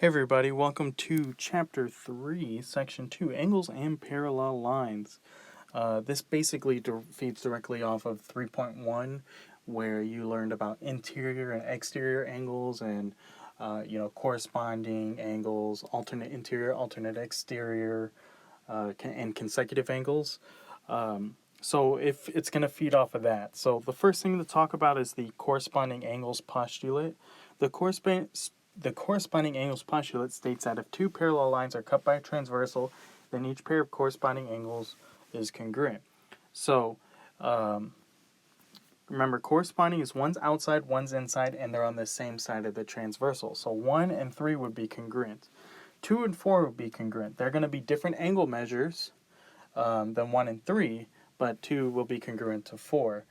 Hey everybody, welcome to Chapter 3, Section 2, Angles and Parallel Lines. This basically feeds directly off of 3.1, where you learned about interior and exterior angles and, corresponding angles, alternate interior, alternate exterior, and consecutive angles. So if it's going to feed off of that. So the first thing to talk about is the corresponding angles postulate. The corresponding angles postulate states that if two parallel lines are cut by a transversal, then each pair of corresponding angles is congruent. So remember, corresponding is one's outside, one's inside, and they're on the same side of the transversal. So 1 and 3 would be congruent. 2 and 4 would be congruent. They're going to be different angle measures than 1 and 3, but 2 will be congruent to 4.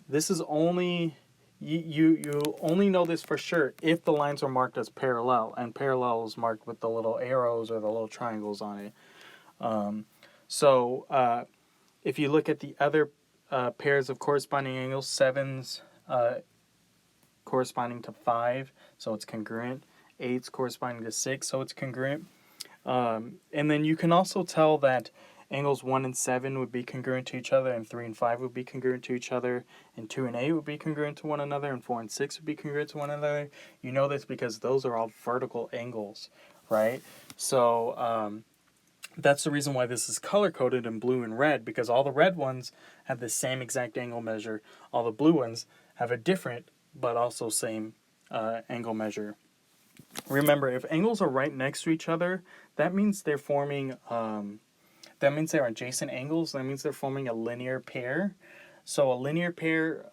This is only, you only know this for sure if the lines are marked as parallel, and parallel is marked with the little arrows or the little triangles on it. If you look at the other pairs of corresponding angles, 7's corresponding to 5, so it's congruent. 8's corresponding to 6, so it's congruent. And then you can also tell that angles 1 and 7 would be congruent to each other, and 3 and 5 would be congruent to each other, and 2 and 8 would be congruent to one another, and 4 and 6 would be congruent to one another. You know this because those are all vertical angles, right? So that's the reason why this is color-coded in blue and red, because all the red ones have the same exact angle measure. All the blue ones have a different, but also same angle measure. Remember, if angles are right next to each other, that means they're forming... that means they're adjacent angles. That means they're forming a linear pair. So a linear pair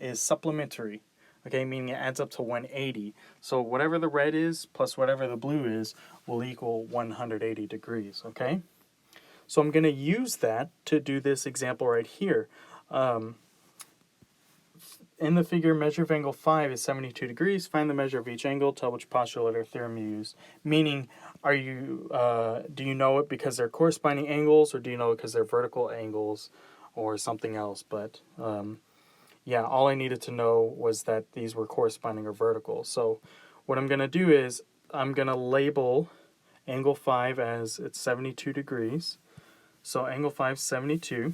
is supplementary, okay, meaning it adds up to 180. So whatever the red is plus whatever the blue is will equal 180 degrees, okay? So I'm going to use that to do this example right here. In the figure, measure of angle 5 is 72 degrees. Find the measure of each angle. Tell which postulate or theorem you use. Meaning, do you know it because they're corresponding angles, or do you know it because they're vertical angles, or something else? But yeah, all I needed to know was that these were corresponding or vertical. So what I'm going to do is I'm going to label angle 5 as it's 72 degrees. So angle 5 is 72.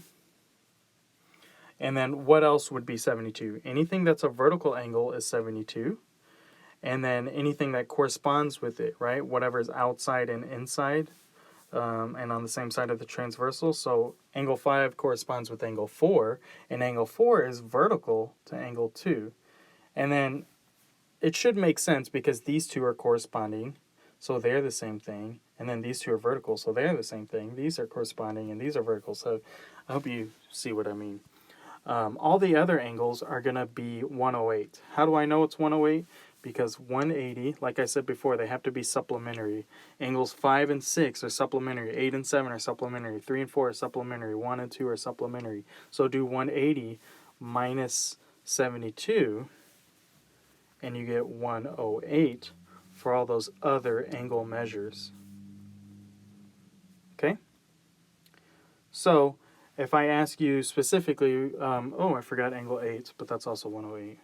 And then what else would be 72? Anything that's a vertical angle is 72. And then anything that corresponds with it, right? Whatever is outside and inside, and on the same side of the transversal. So angle 5 corresponds with angle 4, and angle 4 is vertical to angle 2. And then it should make sense because these two are corresponding, so they're the same thing. And then these two are vertical, so they're the same thing. These are corresponding, and these are vertical. So I hope you see what I mean. All the other angles are going to be 108. How do I know it's 108? Because 180, like I said before, they have to be supplementary. Angles 5 and 6 are supplementary. 8 and 7 are supplementary. 3 and 4 are supplementary. 1 and 2 are supplementary. So do 180 minus 72, and you get 108 for all those other angle measures. Okay? So if I ask you specifically, I forgot angle 8, but that's also 108.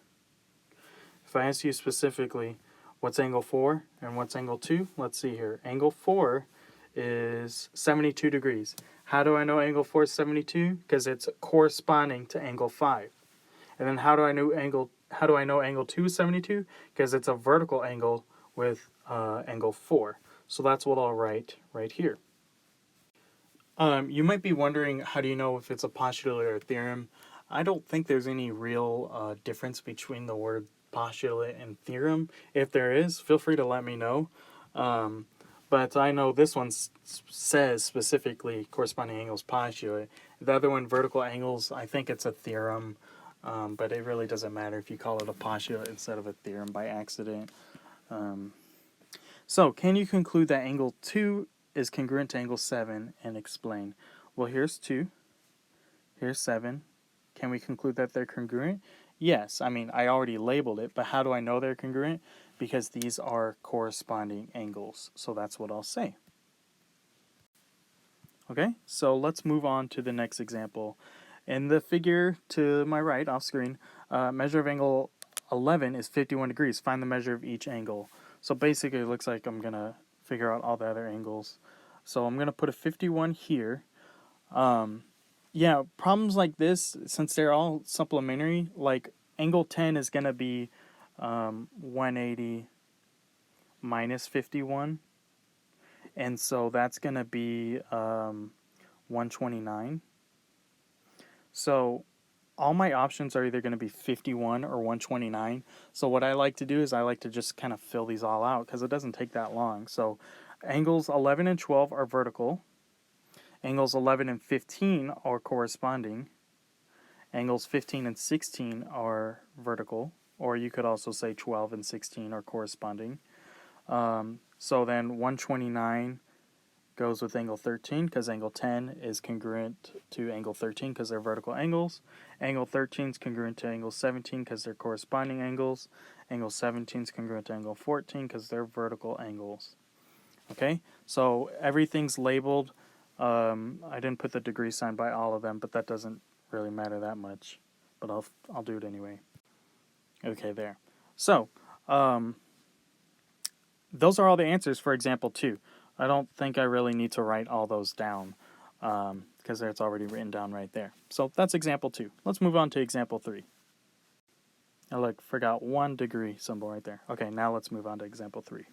If I ask you specifically, what's angle 4 and what's angle 2? Let's see here. Angle 4 is 72 degrees. How do I know angle 4 is 72? Because it's corresponding to angle 5. And then how do I know angle 2 is 72? Because it's a vertical angle with angle 4. So that's what I'll write right here. You might be wondering, how do you know if it's a postulate or a theorem? I don't think there's any real difference between the word postulate and theorem. If there is, feel free to let me know. But I know this one says specifically corresponding angles postulate. The other one, vertical angles, I think it's a theorem. But it really doesn't matter if you call it a postulate instead of a theorem by accident. So, can you conclude that angle 2 is congruent to angle 7 and explain? Well, here's 2. Here's 7. Can we conclude that they're congruent? Yes. I mean, I already labeled it, but how do I know they're congruent? Because these are corresponding angles. So that's what I'll say. Okay, so let's move on to the next example. In the figure to my right, off screen, measure of angle 11 is 51 degrees. Find the measure of each angle. So basically, it looks like I'm going to figure out all the other angles. So I'm going to put a 51 here. Yeah, problems like this, since they're all supplementary, like angle 10 is going to be 180 minus 51. And so that's going to be 129. So all my options are either going to be 51 or 129. So what I like to do is I like to just kind of fill these all out because it doesn't take that long. So angles 11 and 12 are vertical. Angles 11 and 15 are corresponding. Angles 15 and 16 are vertical. Or you could also say 12 and 16 are corresponding. So then 129 goes with angle 13 because angle 10 is congruent to angle 13 because they're vertical angles. Angle 13 is congruent to angle 17 because they're corresponding angles. Angle 17 is congruent to angle 14 because they're vertical angles. Okay, so everything's labeled. I didn't put the degree sign by all of them, but that doesn't really matter that much. But I'll do it anyway. Okay, there. So those are all the answers for example 2. I don't think I really need to write all those down because it's already written down right there. So that's example 2. Let's move on to example 3. Oh, look, forgot 1 degree symbol right there. Okay, now let's move on to example 3.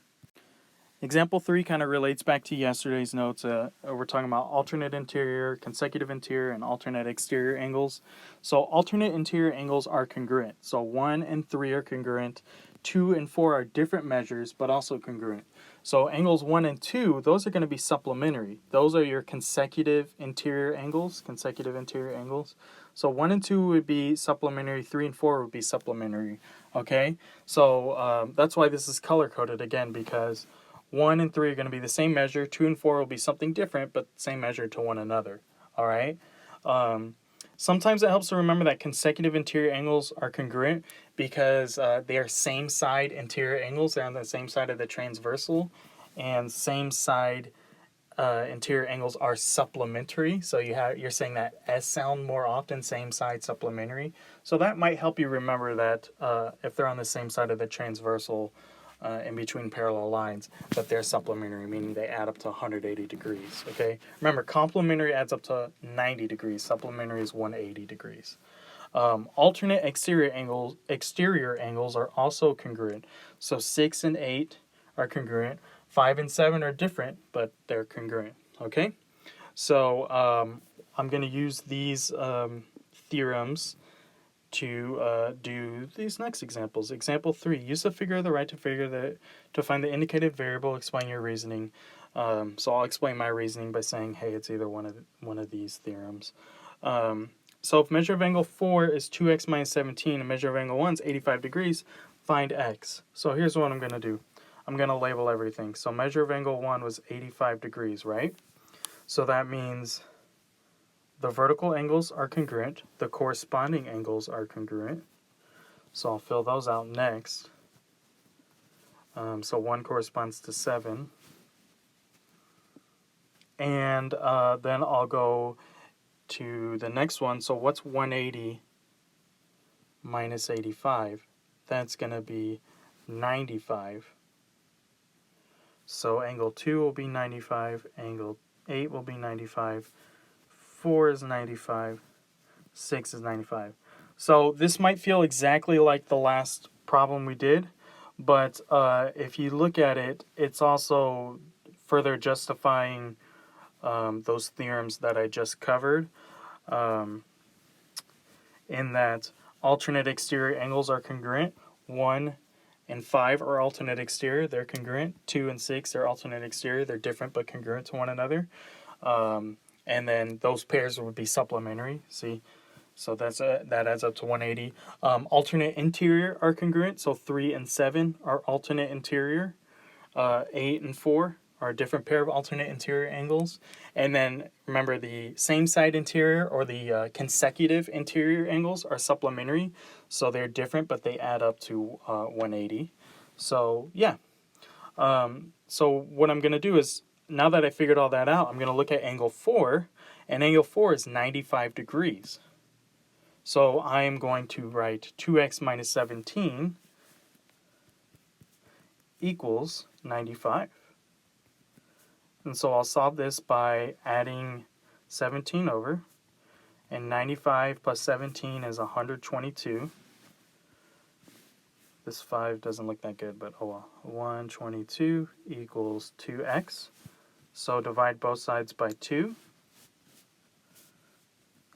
Example 3 kind of relates back to yesterday's notes. We're talking about alternate interior, consecutive interior, and alternate exterior angles. So alternate interior angles are congruent. So 1 and 3 are congruent. 2 and 4 are different measures, but also congruent. So angles 1 and 2, those are going to be supplementary. Those are your consecutive interior angles, So 1 and 2 would be supplementary, 3 and 4 would be supplementary, okay? So that's why this is color-coded again, because 1 and 3 are going to be the same measure, 2 and 4 will be something different, but same measure to one another, all right? Sometimes it helps to remember that consecutive interior angles are congruent because they are same side interior angles. They're on the same side of the transversal, and same side interior angles are supplementary. So you're saying that S sound more often, same side supplementary. So that might help you remember that if they're on the same side of the transversal in between parallel lines, that they're supplementary, meaning they add up to 180 degrees, okay? Remember, complementary adds up to 90 degrees. Supplementary is 180 degrees. Alternate exterior angles are also congruent. So 6 and 8 are congruent. 5 and 7 are different, but they're congruent, okay? So I'm going to use these theorems to do these next examples. Example 3, use the figure of the right to find the indicated variable, explain your reasoning. So I'll explain my reasoning by saying, hey, it's either one of these theorems. So if measure of angle 4 is 2x minus 17 and measure of angle 1 is 85 degrees, find x. So here's what I'm going to do. I'm going to label everything. So measure of angle 1 was 85 degrees, right? So that means the vertical angles are congruent. The corresponding angles are congruent. So I'll fill those out next. So 1 corresponds to 7. And then I'll go to the next one. So what's 180 minus 85? That's going to be 95. So angle 2 will be 95. Angle 8 will be 95. 4 is 95, 6 is 95. So this might feel exactly like the last problem we did, but if you look at it, it's also further justifying those theorems that I just covered, in that alternate exterior angles are congruent. 1 and 5 are alternate exterior, they're congruent. 2 and 6 are alternate exterior, they're different but congruent to one another. And then those pairs would be supplementary. See, so that adds up to 180. Alternate interior are congruent. So 3 and 7 are alternate interior. 8 and 4 are a different pair of alternate interior angles. And then remember, the same side interior or the consecutive interior angles are supplementary. So they're different, but they add up to 180. So yeah. So what I'm going to do is, now that I figured all that out, I'm going to look at angle 4, and angle 4 is 95 degrees. So I am going to write 2x minus 17 equals 95. And so I'll solve this by adding 17 over, and 95 plus 17 is 122. This 5 doesn't look that good, but oh well. 122 equals 2x. So divide both sides by 2.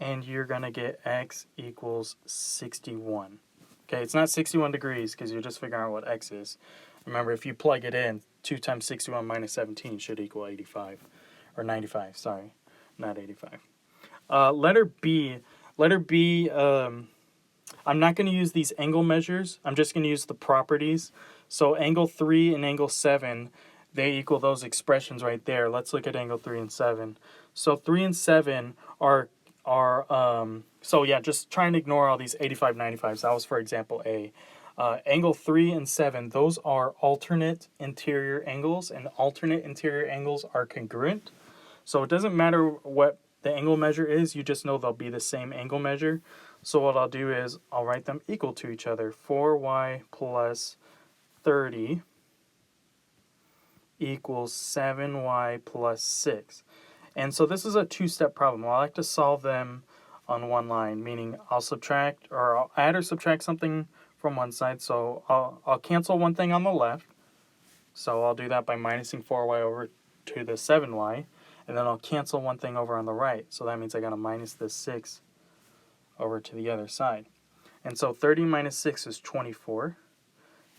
And you're going to get x equals 61. Okay, it's not 61 degrees because you're just figuring out what x is. Remember, if you plug it in, 2 times 61 minus 17 should equal 85. Or 95, sorry. Not 85. Letter B. Letter B, I'm not going to use these angle measures. I'm just going to use the properties. So angle 3 and angle 7, they equal those expressions right there. Let's look at angle 3 and 7. So 3 and 7 are so yeah, just try and ignore all these 85, 95s. That was for example A. Angle 3 and 7, those are alternate interior angles, and alternate interior angles are congruent. So it doesn't matter what the angle measure is, you just know they'll be the same angle measure. So what I'll do is I'll write them equal to each other. 4y plus 30 equals 7y plus 6. And so this is a two-step problem. I like to solve them on one line, meaning I'll subtract, or I'll add or subtract something from one side. So I'll cancel one thing on the left. So I'll do that by minusing 4y over to the 7y. And then I'll cancel one thing over on the right. So that means I got to minus this 6 over to the other side. And so 30 minus 6 is 24.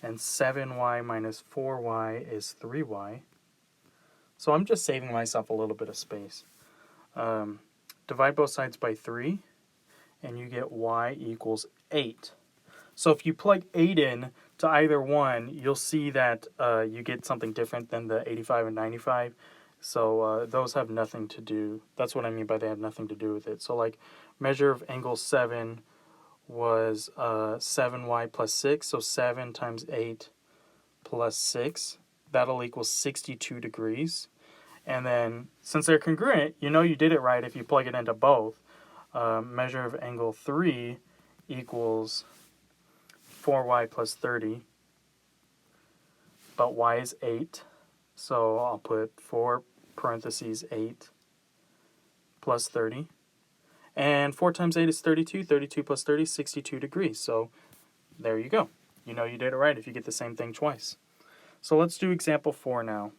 And 7y minus 4y is 3y. So I'm just saving myself a little bit of space. Divide both sides by 3, and you get y equals 8. So if you plug 8 in to either one, you'll see that you get something different than the 85 and 95. So those have nothing to do. That's what I mean by they have nothing to do with it. So like measure of angle 7 was 7y plus 6. So 7 times 8 plus 6. That'll equal 62 degrees. And then, since they're congruent, you know you did it right if you plug it into both. Measure of angle 3 equals 4y plus 30. But y is 8. So I'll put 4 parentheses 8 plus 30. And 4 times 8 is 32. 32 plus 30 is 62 degrees. So there you go. You know you did it right if you get the same thing twice. So let's do example 4 now.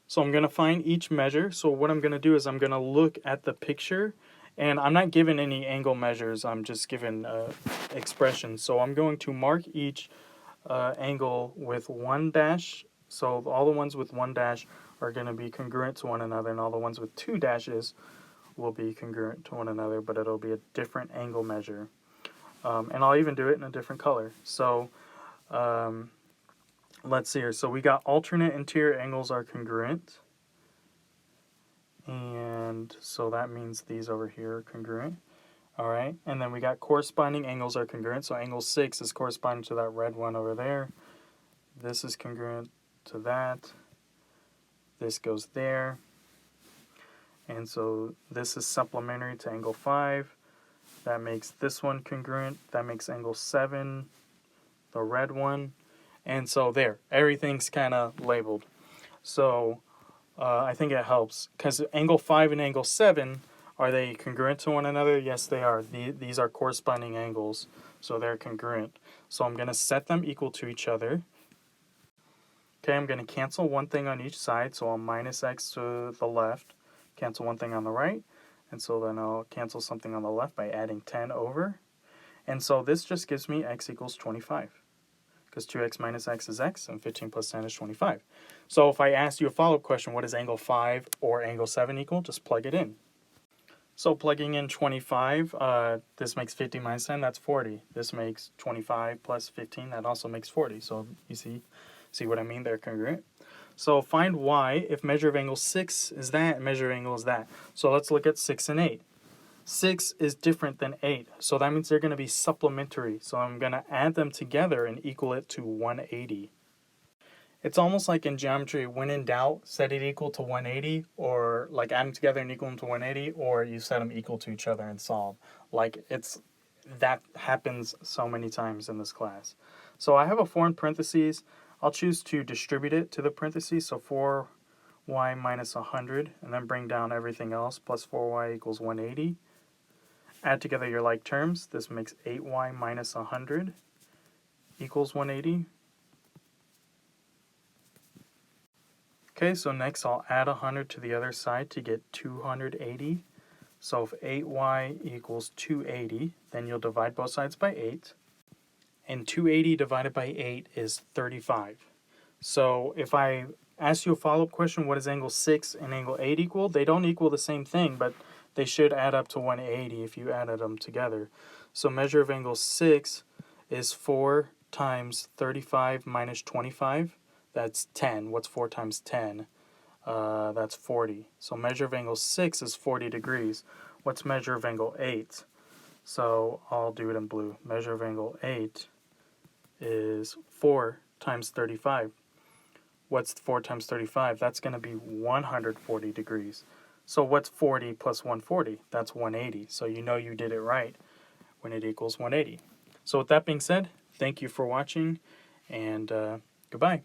So I'm going to find each measure. So what I'm going to do is I'm going to look at the picture, and I'm not given any angle measures. I'm just given expressions. So I'm going to mark each angle with 1 dash. So all the ones with 1 dash are going to be congruent to one another, and all the ones with 2 dashes will be congruent to one another, but it'll be a different angle measure. And I'll even do it in a different color. So let's see here. So we got alternate interior angles are congruent. And so that means these over here are congruent. All right. And then we got corresponding angles are congruent. So angle 6 is corresponding to that red one over there. This is congruent to that. This goes there. And so this is supplementary to angle 5. That makes this one congruent. That makes angle 7, the red one. And so there, everything's kind of labeled. So I think it helps because angle 5 and angle 7, are they congruent to one another? Yes, they are. These are corresponding angles, so they're congruent. So I'm going to set them equal to each other. Okay, I'm going to cancel one thing on each side, so I'll minus x to the left, cancel one thing on the right, and so then I'll cancel something on the left by adding 10 over. And so this just gives me x equals 25. Because 2x minus x is x, and 15 plus 10 is 25. So if I asked you a follow-up question, what does angle 5 or angle 7 equal? Just plug it in. So plugging in 25, this makes 50 minus 10, that's 40. This makes 25 plus 15, that also makes 40. So you see what I mean? They're congruent. So find y if measure of angle 6 is that, and measure of angle is that. So let's look at 6 and 8. 6 is different than 8, so that means they're going to be supplementary. So I'm going to add them together and equal it to 180. It's almost like in geometry, when in doubt, set it equal to 180, or like add them together and equal them to 180, or you set them equal to each other and solve. Like that happens so many times in this class. So I have a 4 in parentheses. I'll choose to distribute it to the parentheses, so 4y minus 100, and then bring down everything else, plus 4y equals 180. Add together your like terms. This makes 8y minus 100 equals 180. Okay, so next I'll add 100 to the other side to get 280. So if 8y equals 280, then you'll divide both sides by 8. And 280 divided by 8 is 35. So if I ask you a follow-up question, what does angle 6 and angle 8 equal? They don't equal the same thing, but they should add up to 180 if you added them together. So measure of angle 6 is 4 times 35 minus 25. That's 10. What's 4 times 10? That's 40. So measure of angle 6 is 40 degrees. What's measure of angle 8? So I'll do it in blue. Measure of angle 8 is 4 times 35. What's 4 times 35? That's going to be 140 degrees. So what's 40 plus 140? That's 180. So you know you did it right when it equals 180. So with that being said, thank you for watching, and goodbye.